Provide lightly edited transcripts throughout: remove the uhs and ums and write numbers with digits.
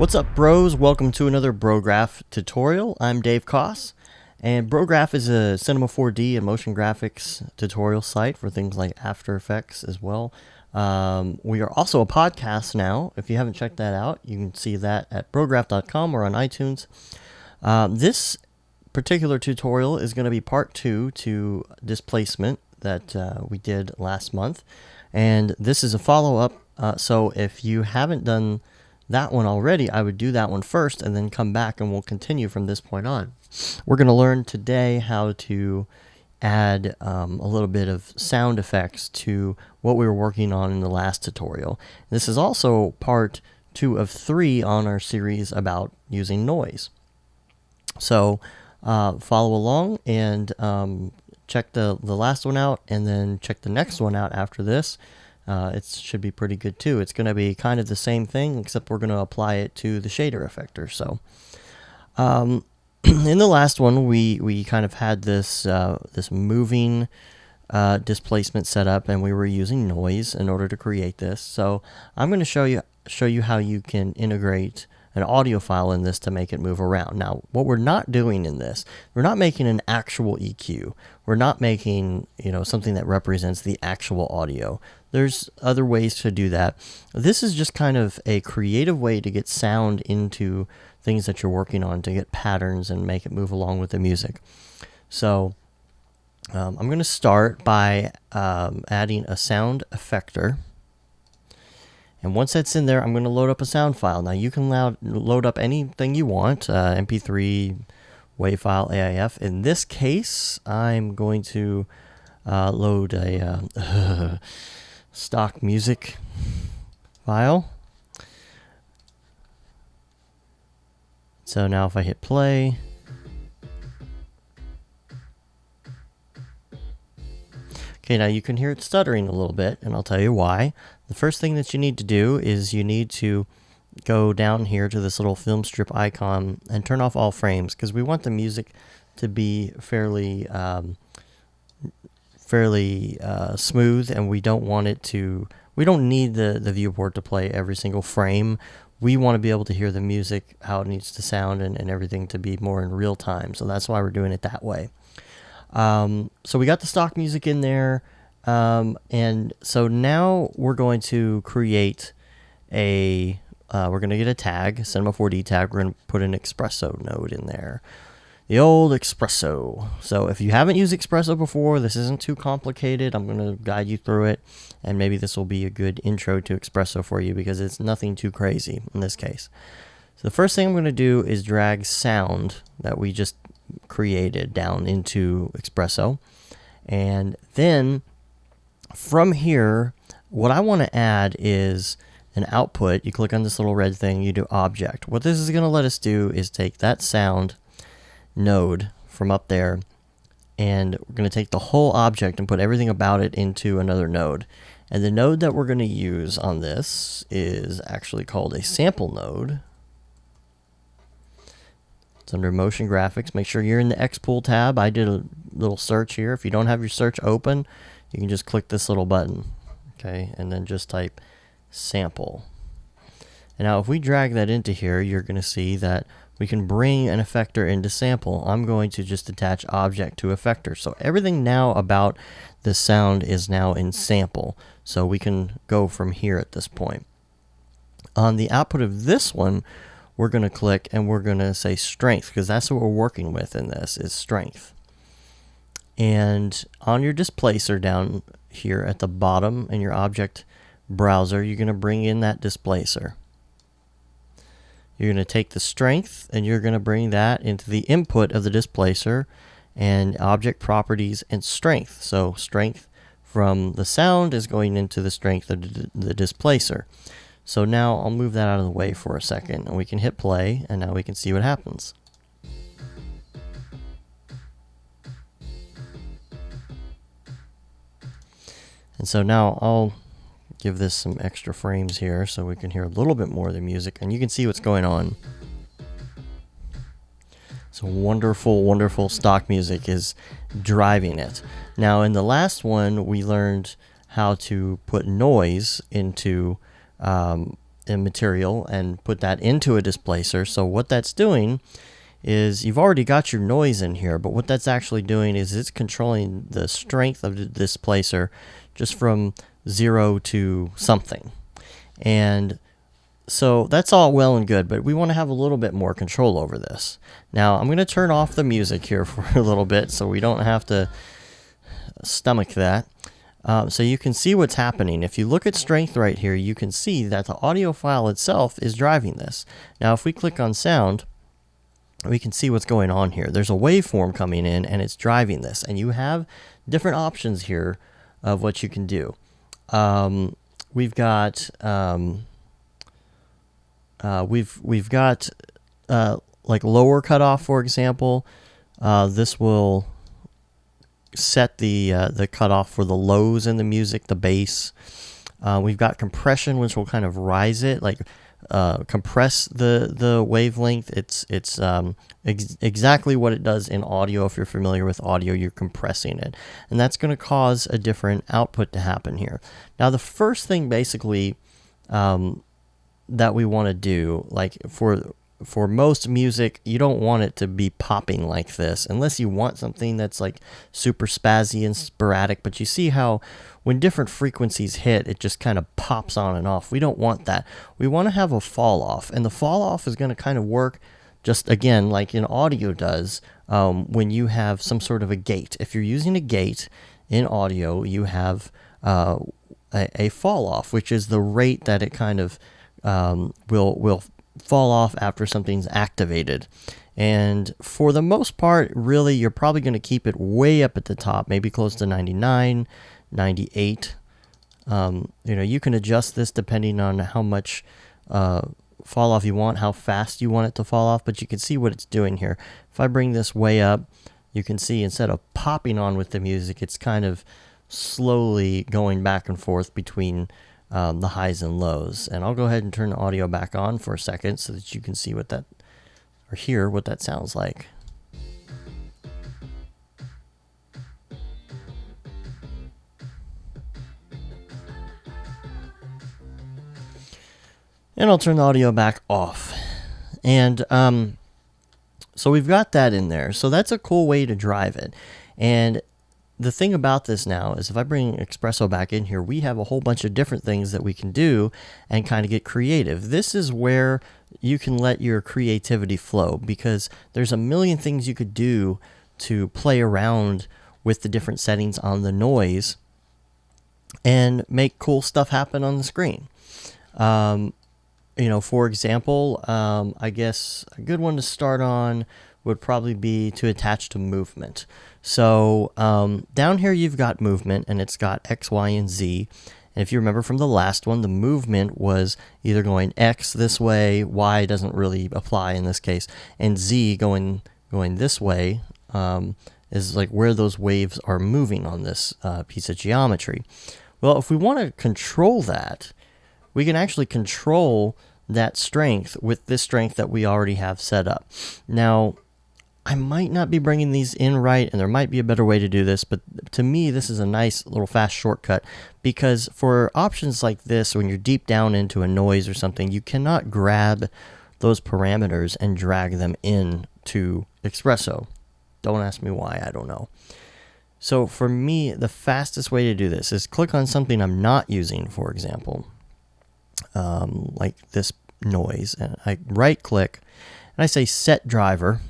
What's up, bros? Welcome to another Brograph tutorial. I'm Dave Koss, and Brograph is a Cinema 4D and motion graphics tutorial site for things like After Effects as well. We are also a podcast now. If you haven't checked that out, you can see that at brograph.com or on iTunes. This particular tutorial is going to be part 2 to Displacement that we did last month, and this is a follow-up. So if you haven't done that one already, I would do that one first and then come back and we'll continue from this point on. We're going to learn today how to add a little bit of sound effects to what we were working on in the last tutorial. This is also part 2 of 3 on our series about using noise. So follow along and check the last one out and then check the next one out after this. It should be pretty good too. It's going to be kind of the same thing, except we're going to apply it to the shader effector. So, in the last one, we kind of had this this moving displacement set up, and we were using noise in order to create this. So, I'm going to show you how you can integrate an audio file in this to make it move around. Now, what we're not doing in this, we're not making an actual EQ. We're not making, something that represents the actual audio. There's other ways to do that. This is just kind of a creative way to get sound into things that you're working on, to get patterns and make it move along with the music. So I'm going to start by adding a sound effector. And once that's in there, I'm going to load up a sound file. Now, you can load up anything you want, MP3, WAV file, AIF. In this case, I'm going to load a stock music file. So now if I hit play, okay, now you can hear it stuttering a little bit, and I'll tell you why. The first thing that you need to do is you need to go down here to this little film strip icon and turn off all frames, because we want the music to be fairly smooth, and we don't want it to, we don't need the viewport to play every single frame. We want to be able to hear the music, how it needs to sound, and everything to be more in real time. So that's why we're doing it that way. So we got the stock music in there. And so now we're going to create we're going to get a tag, Cinema 4D tag. We're going to put an Expresso node in there. The old Expresso. So if you haven't used Expresso before, this isn't too complicated. I'm going to guide you through it, and maybe this will be a good intro to Expresso for you, because it's nothing too crazy in this case. So the first thing I'm going to do is drag sound that we just created down into Expresso, and then from here, what I want to add is an output. You click on this little red thing, you do object. What this is going to let us do is take that sound node from up there, and we're going to take the whole object and put everything about it into another node. And the node that we're going to use on this is actually called a sample node. It's under motion graphics. Make sure you're in the Xpool tab. I did a little search here. If you don't have your search open, you can just click this little button, okay, and then just type sample. And now if we drag that into here, you're going to see that we can bring an effector into sample. I'm going to just attach object to effector. So everything now about this sound is now in sample. So we can go from here at this point. On the output of this one, we're going to click and we're going to say strength, because that's what we're working with in this, is strength. And on your displacer down here at the bottom in your object browser, you're going to bring in that displacer. You're going to take the strength and you're going to bring that into the input of the displacer and object properties and strength. So strength from the sound is going into the strength of the displacer. So now I'll move that out of the way for a second, and we can hit play, and now we can see what happens. And so now I'll give this some extra frames here so we can hear a little bit more of the music, and you can see what's going on. So wonderful, wonderful stock music is driving it. Now in the last one, we learned how to put noise into material and put that into a displacer. So what that's doing is you've already got your noise in here, but what that's actually doing is it's controlling the strength of the displacer just from 0 to something. And so that's all well and good, but we want to have a little bit more control over this. Now I'm going to turn off the music here for a little bit so we don't have to stomach that. So you can see what's happening. If you look at strength right here, you can see that the audio file itself is driving this. Now if we click on sound, we can see what's going on here. There's a waveform coming in and it's driving this, and you have different options here of what you can do. We've got like lower cutoff, for example. This will set the cutoff for the lows in the music, the bass. We've got compression, which will kind of rise it, like compress the wavelength. It's exactly what it does in audio. If you're familiar with audio, you're compressing it, and that's going to cause a different output to happen here. Now, the first thing basically that we want to do, like for most music, you don't want it to be popping like this unless you want something that's like super spazzy and sporadic. But you see how when different frequencies hit, it just kind of pops on and off. We don't want that. We want to have a fall off, and the fall off is going to kind of work just again like in audio does when you have some sort of a gate. If you're using a gate in audio, you have a fall off, which is the rate that it kind of will fall off after something's activated. And for the most part, really, you're probably going to keep it way up at the top, maybe close to 99, 98. You can adjust this depending on how much fall off you want, how fast you want it to fall off, but you can see what it's doing here. If I bring this way up, you can see instead of popping on with the music, it's kind of slowly going back and forth between the highs and lows. And I'll go ahead and turn the audio back on for a second so that you can see what that, or hear what that sounds like. And I'll turn the audio back off. And so we've got that in there. So that's a cool way to drive it. And the thing about this now is if I bring Expresso back in here, we have a whole bunch of different things that we can do and kind of get creative. This is where you can let your creativity flow, because there's a million things you could do to play around with the different settings on the noise and make cool stuff happen on the screen. For example, I guess a good one to start on would probably be to attach to movement. So down here you've got movement, and it's got X, Y, and Z. And if you remember from the last one, the movement was either going X this way, Y doesn't really apply in this case, and Z going this way is like where those waves are moving on this piece of geometry. Well, if we want to control that, we can actually control that strength with this strength that we already have set up. Now, I might not be bringing these in right, and there might be a better way to do this, but to me, this is a nice little fast shortcut, because for options like this, when you're deep down into a noise or something, you cannot grab those parameters and drag them in to Expresso. Don't ask me why, I don't know. So for me, the fastest way to do this is click on something I'm not using, for example, like this noise, and I right click and I say set driver.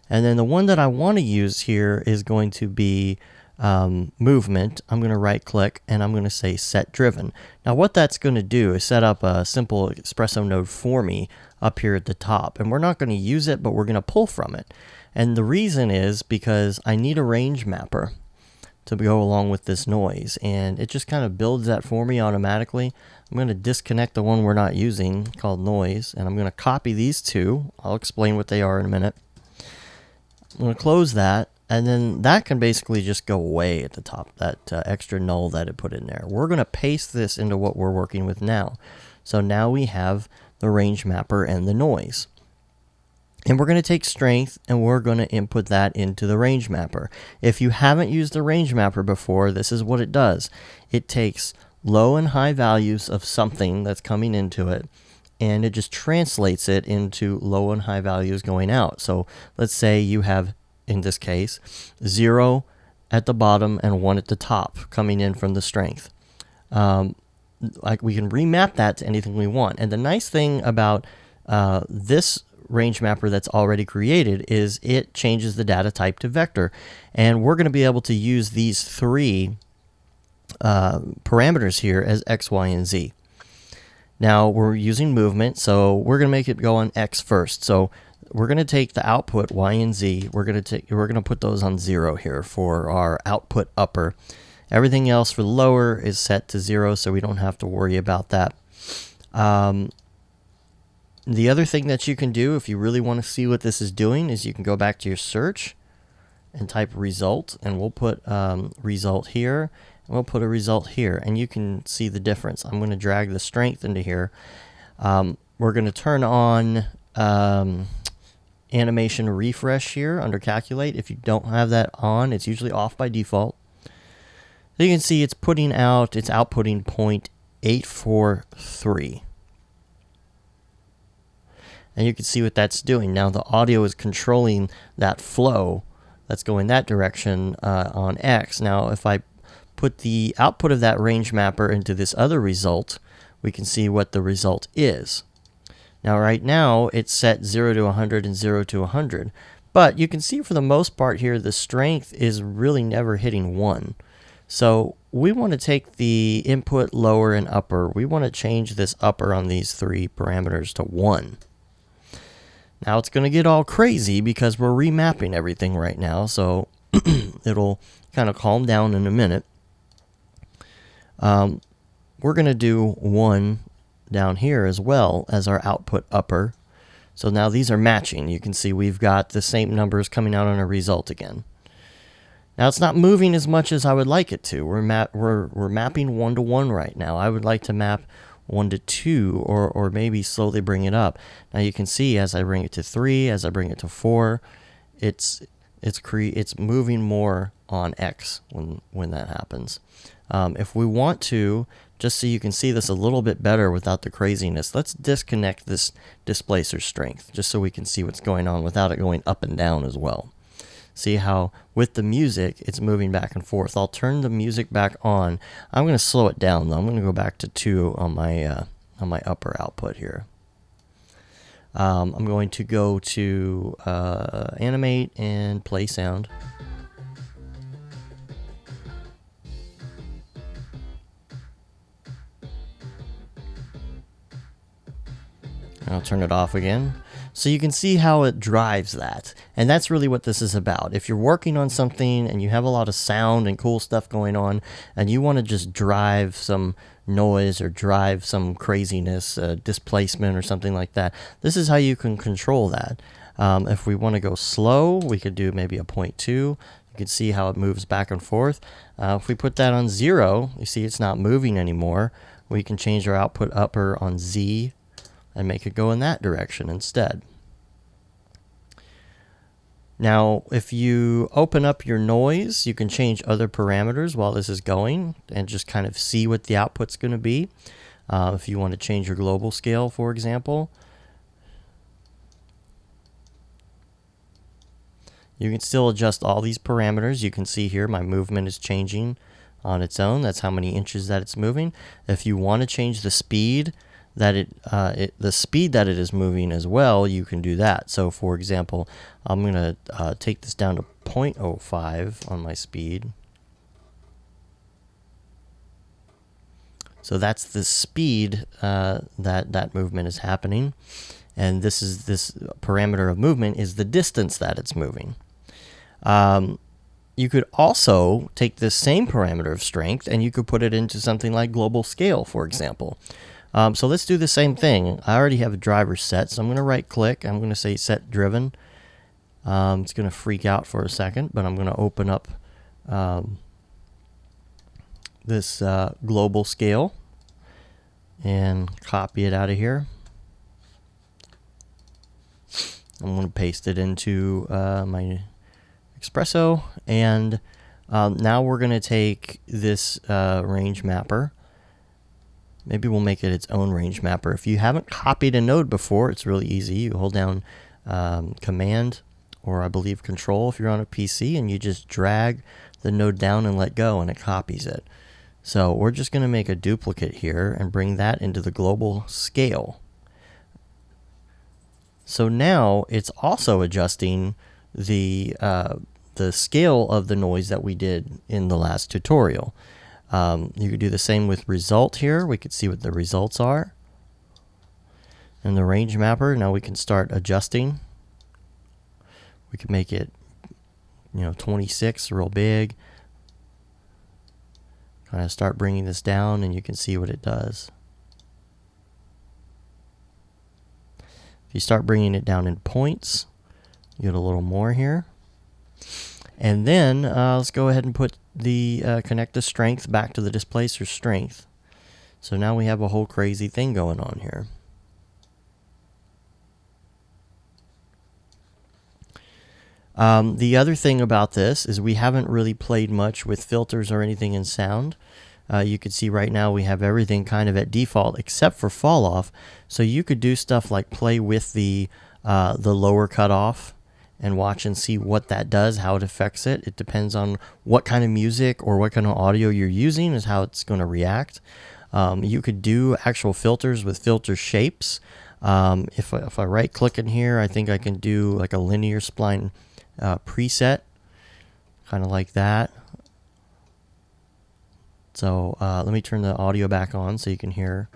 And then the one that I want to use here is going to be movement. I'm going to right click and I'm going to say set driven. Now what that's going to do is set up a simple Expresso node for me up here at the top. And we're not going to use it, but we're going to pull from it. And the reason is because I need a range mapper to go along with this noise. And it just kind of builds that for me automatically. I'm going to disconnect the one we're not using called noise. And I'm going to copy these two. I'll explain what they are in a minute. I'm going to close that, and then that can basically just go away at the top, that extra null that it put in there. We're going to paste this into what we're working with now. So now we have the range mapper and the noise. And we're going to take strength, and we're going to input that into the range mapper. If you haven't used the range mapper before, this is what it does. It takes low and high values of something that's coming into it, and it just translates it into low and high values going out. So let's say you have, in this case, 0 at the bottom and 1 at the top coming in from the strength. Like we can remap that to anything we want. And the nice thing about this range mapper that's already created is it changes the data type to vector. And we're going to be able to use these 3 parameters here as X, Y, and Z. Now we're using movement, so we're going to make it go on X first. So we're going to take the output Y and Z. We're going to put those on 0 here for our output upper. Everything else for the lower is set to 0, so we don't have to worry about that. The other thing that you can do if you really want to see what this is doing is you can go back to your search and type result, and we'll put result here, and we'll put a result here, and you can see the difference. I'm going to drag the strength into here. We're going to turn on animation refresh here under calculate. If you don't have that on, it's usually off by default. So you can see it's outputting 0.843. And you can see what that's doing. Now the audio is controlling that flow that's going that direction on X. Now if I put the output of that range mapper into this other result, we can see what the result is. Now right now it's set 0 to 100 and 0 to 100. But you can see for the most part here the strength is really never hitting 1. So we want to take the input lower and upper. We want to change this upper on these 3 parameters to 1. Now it's going to get all crazy because we're remapping everything right now, so it'll kind of calm down in a minute. We're going to do 1 down here as well as our output upper. So now these are matching. You can see we've got the same numbers coming out on a result again. Now it's not moving as much as I would like it to. We're mapping 1 to 1 right now. I would like to map 1 to 2 or maybe slowly bring it up. Now you can see as I bring it to 3, as I bring it to 4, it's moving more on X when that happens. If we want to, just so you can see this a little bit better without the craziness, let's disconnect this displacer strength just so we can see what's going on without it going up and down as well. See how with the music it's moving back and forth. I'll turn the music back on. I'm going to slow it down though. I'm going to go back to 2 on my upper output here. I'm going to go to animate and play sound. I'll turn it off again. So you can see how it drives that. And that's really what this is about. If you're working on something and you have a lot of sound and cool stuff going on, and you want to just drive some noise or drive some craziness, displacement or something like that, this is how you can control that. If we want to go slow, we could do maybe a 0.2. You can see how it moves back and forth. If we put that on 0, you see it's not moving anymore. We can change our output upper on Z and make it go in that direction instead. Now, if you open up your noise, you can change other parameters while this is going and just kind of see what the output's going to be. If you want to change your global scale, for example, you can still adjust all these parameters. You can see here my movement is changing on its own. That's how many inches that it's moving. If you want to change the speed that the speed that it is moving as well, you can do that. So for example, I'm going to take this down to 0.05 on my speed. So that's the speed that movement is happening, and this parameter of movement is the distance that it's moving. You could also take this same parameter of strength and you could put it into something like global scale, for example. So let's do the same thing. I already have a driver set, so I'm going to right click. I'm going to say set driven. It's going to freak out for a second, but I'm going to open up this global scale and copy it out of here. I'm going to paste it into my Expresso, and now we're going to take this range mapper Maybe we'll make it its own range mapper. If you haven't copied a node before, it's really easy. You hold down Command, or I believe Control if you're on a PC, and you just drag the node down and let go, and it copies it. So we're just going to make a duplicate here and bring that into the global scale. So now it's also adjusting the scale of the noise that we did in the last tutorial. You could do the same with result here. We could see what the results are. And the range mapper, now we can start adjusting. We can make it, 26, real big. Kind of start bringing this down, and you can see what it does. If you start bringing it down in points, you get a little more here. And then let's go ahead and put the connect the strength back to the displacer strength. So now we have a whole crazy thing going on here. The other thing about this is we haven't really played much with filters or anything in sound. You can see right now we have everything kind of at default except for fall off. So you could do stuff like play with the lower cutoff and watch and see what that does, how it affects it. It depends on what kind of music or what kind of audio you're using is how it's going to react. You could do actual filters with filter shapes. If I right click in here, I think I can do like a linear spline preset, kind of like that. So let me turn the audio back on so you can hear.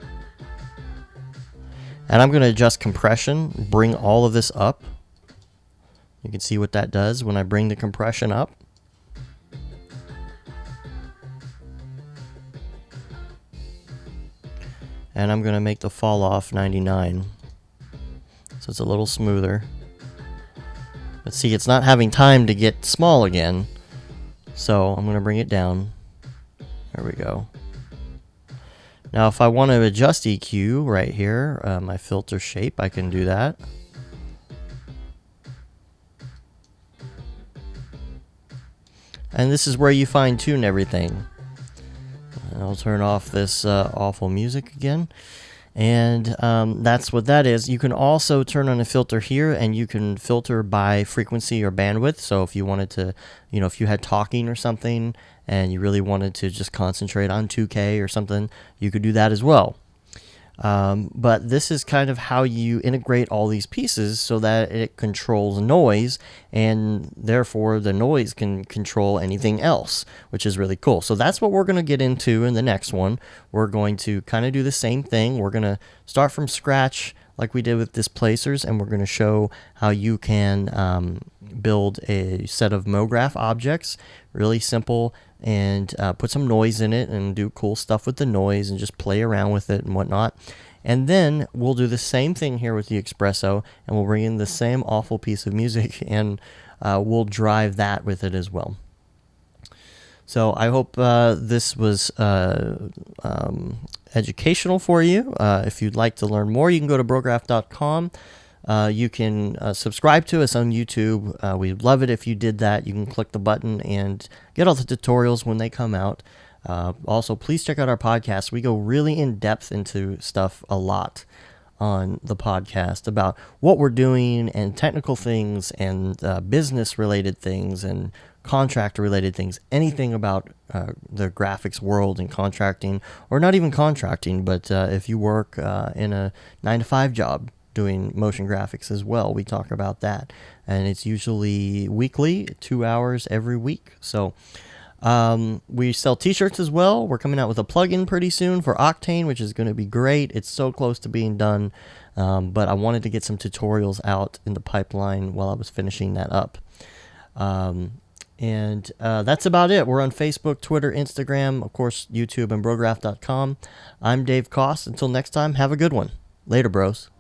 And I'm going to adjust compression, bring all of this up. You can see what that does when I bring the compression up. And I'm going to make the fall off 99. So it's a little smoother. But see, it's not having time to get small again. So I'm going to bring it down. There we go. Now if I want to adjust EQ right here, my filter shape, I can do that. And this is where you fine tune everything. I'll turn off this awful music again. And that's what that is. You can also turn on a filter here, and you can filter by frequency or bandwidth. So if you wanted to, if you had talking or something and you really wanted to just concentrate on 2K or something, you could do that as well. But this is kind of how you integrate all these pieces so that it controls noise, and therefore the noise can control anything else, which is really cool. So that's what we're going to get into in the next one. We're going to kind of do the same thing. We're going to start from scratch like we did with displacers, and we're going to show how you can build a set of MoGraph objects, really simple, and put some noise in it and do cool stuff with the noise and just play around with it and whatnot. And then we'll do the same thing here with the Expresso, and we'll bring in the same awful piece of music, and we'll drive that with it as well. So I hope this was educational for you. If you'd like to learn more, you can go to Brograph.com. You can subscribe to us on YouTube. We'd love it if you did that. You can click the button and get all the tutorials when they come out. Also, please check out our podcast. We go really in depth into stuff a lot on the podcast about what we're doing and technical things and business related things and contract related things, anything about the graphics world and contracting, or not even contracting, but if you work in a 9-to-5 job doing motion graphics as well, we talk about that. And it's usually weekly, 2 hours every week. So we sell t-shirts as well. We're coming out with a plugin pretty soon for Octane, which is going to be great. It's so close to being done, but I wanted to get some tutorials out in the pipeline while I was finishing that up. And that's about it. We're on Facebook, Twitter, Instagram, of course, YouTube, and Brograph.com. I'm Dave Koss. Until next time, have a good one. Later, bros.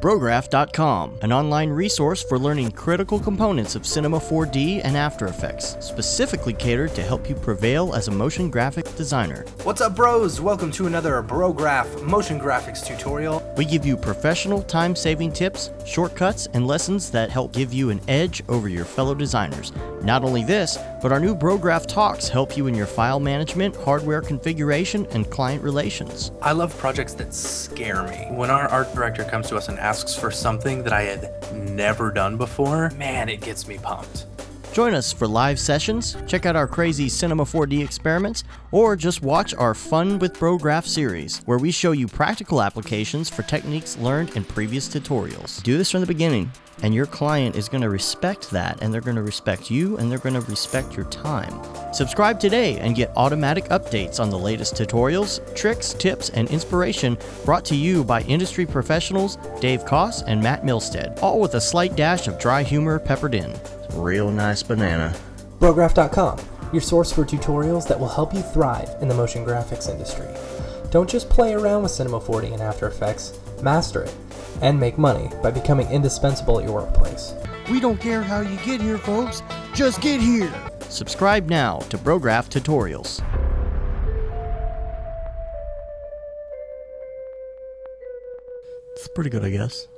Brograph.com, an online resource for learning critical components of Cinema 4D and After Effects, specifically catered to help you prevail as a motion graphic designer. What's up, bros? Welcome to another Brograph motion graphics tutorial. We give you professional time-saving tips, shortcuts, and lessons that help give you an edge over your fellow designers. Not only this, but our new Brograph Talks help you in your file management, hardware configuration, and client relations. I love projects that scare me. When our art director comes to us and asks for something that I had never done before, man, it gets me pumped. Join us for live sessions, check out our crazy Cinema 4D experiments, or just watch our Fun with Brograph series, where we show you practical applications for techniques learned in previous tutorials. Do this from the beginning, and your client is going to respect that, and they're going to respect you, and they're going to respect your time. Subscribe today and get automatic updates on the latest tutorials, tricks, tips, and inspiration brought to you by industry professionals Dave Koss and Matt Milstead, all with a slight dash of dry humor peppered in. Real nice banana. Brograph.com, your source for tutorials that will help you thrive in the motion graphics industry. Don't just play around with Cinema 4D and After Effects, master it, and make money by becoming indispensable at your workplace. We don't care how you get here, folks. Just get here. Subscribe now to Brograph Tutorials. It's pretty good, I guess.